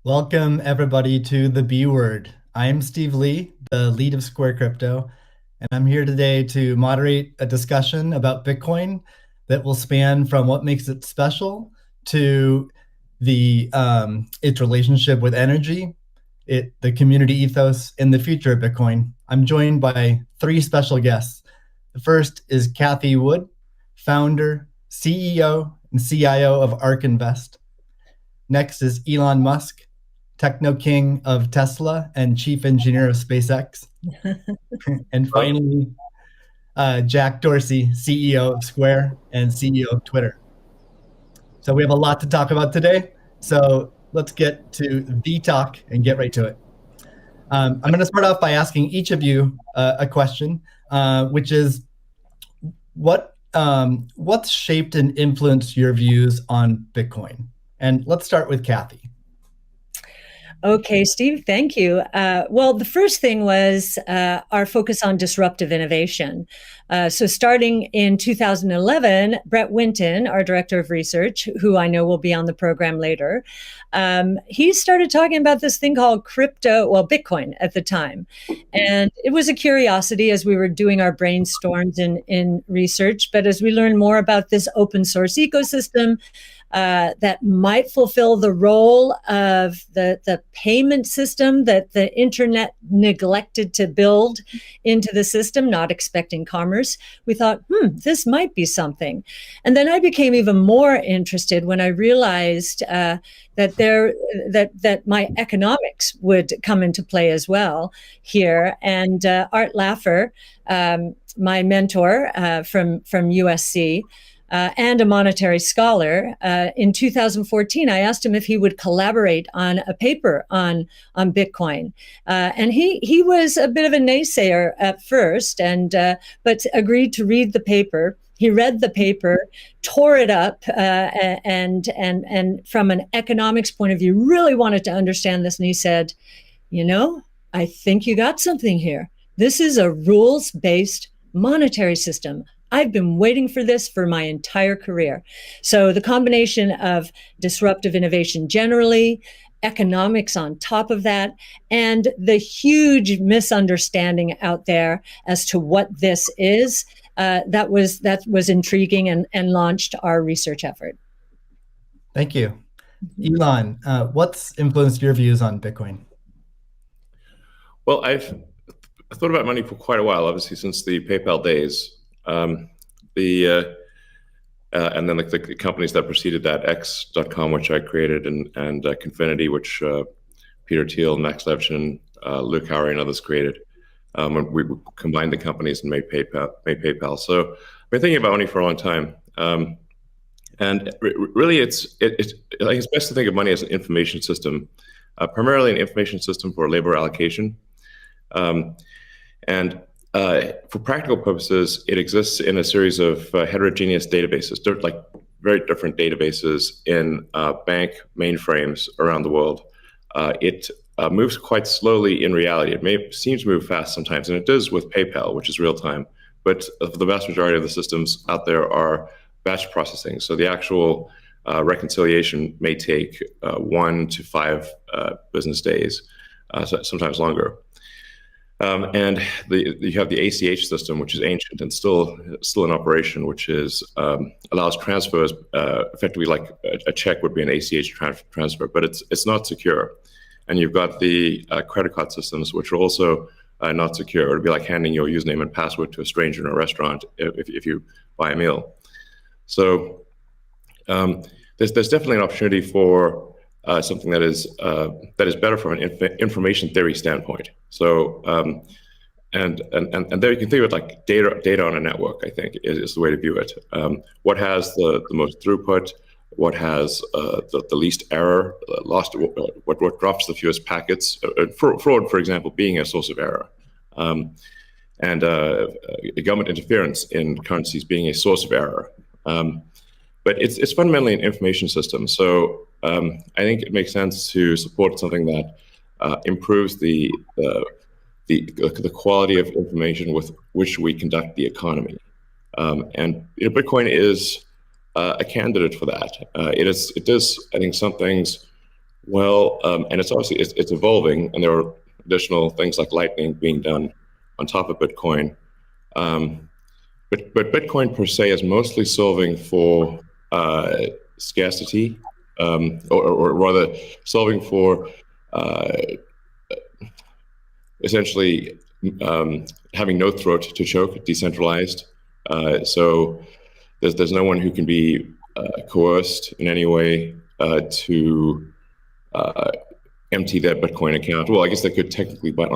Welcome, everybody, to the B Word. I'm Steve Lee, the lead of Square Crypto, and I'm here today to moderate a discussion about Bitcoin that will span from what makes it special to its relationship with energy, the community ethos, and the future of Bitcoin. I'm joined by three special guests. The first is Kathy Wood, founder, CEO, and CIO of ARK Invest. Next is Elon Musk, techno king of Tesla and chief engineer of SpaceX. And finally, Jack Dorsey, CEO of Square and CEO of Twitter. So we have a lot to talk about today. So let's get to the talk and get right to it. I'm going to start off by asking each of you a question, which is what's shaped and influenced your views on Bitcoin? And let's start with Kathy. Okay, Steve, thank you. Well, the first thing was our focus on disruptive innovation. So starting in 2011, Brett Winton, our director of research, who I know will be on the program later, he started talking about this thing called Bitcoin at the time. And it was a curiosity as we were doing our brainstorms in research. But as we learned more about this open source ecosystem, that might fulfill the role of the payment system that the internet neglected to build into the system, not expecting commerce. We thought, this might be something. And then I became even more interested when I realized that my economics would come into play as well here. And Art Laffer, my mentor from USC, and a monetary scholar. In 2014, I asked him if he would collaborate on a paper on Bitcoin. And he was a bit of a naysayer at first, but agreed to read the paper. He read the paper, tore it up, and from an economics point of view, really wanted to understand this. And he said, I think you got something here. This is a rules-based monetary system. I've been waiting for this for my entire career. So the combination of disruptive innovation generally, economics on top of that, and the huge misunderstanding out there as to what this is, that was intriguing and launched our research effort. Thank you. Elon, what's influenced your views on Bitcoin? Well, I've thought about money for quite a while, obviously since the PayPal days. And then the companies that preceded that, X.com, which I created, and Confinity, which Peter Thiel, Max Levchin, Luke Howry, and others created. When we combined the companies and made PayPal. So I've been thinking about money for a long time. And really, it's best to think of money as an information system, primarily an information system for labor allocation. For practical purposes, it exists in a series of heterogeneous databases, very different databases in bank mainframes around the world. It moves quite slowly in reality. It may seem to move fast sometimes, and it does with PayPal, which is real time. But the vast majority of the systems out there are batch processing. So the actual reconciliation may take 1 to 5 business days, sometimes longer. And you have the ACH system, which is ancient and still in operation, which allows transfers effectively like a check would be an ACH transfer, but it's not secure. And you've got the credit card systems, which are also not secure. It would be like handing your username and password to a stranger in a restaurant if you buy a meal. So there's definitely an opportunity for something that is better from an information theory standpoint. So and there you can think of it like data on a network. I think is the way to view it. What has the most throughput? What has the least error? What drops the fewest packets? Fraud, for example, being a source of error. And government interference in currencies being a source of error. But it's fundamentally an information system. So I think it makes sense to support something that improves the quality of information with which we conduct the economy. And Bitcoin is a candidate for that. It does, I think, some things Well, and it's obviously it's evolving, and there are additional things like Lightning being done on top of Bitcoin. But Bitcoin per se is mostly solving for scarcity, or rather solving for essentially having no throat to choke, decentralized. So there's no one who can be coerced in any way to empty their Bitcoin account. Well, I guess they could technically, but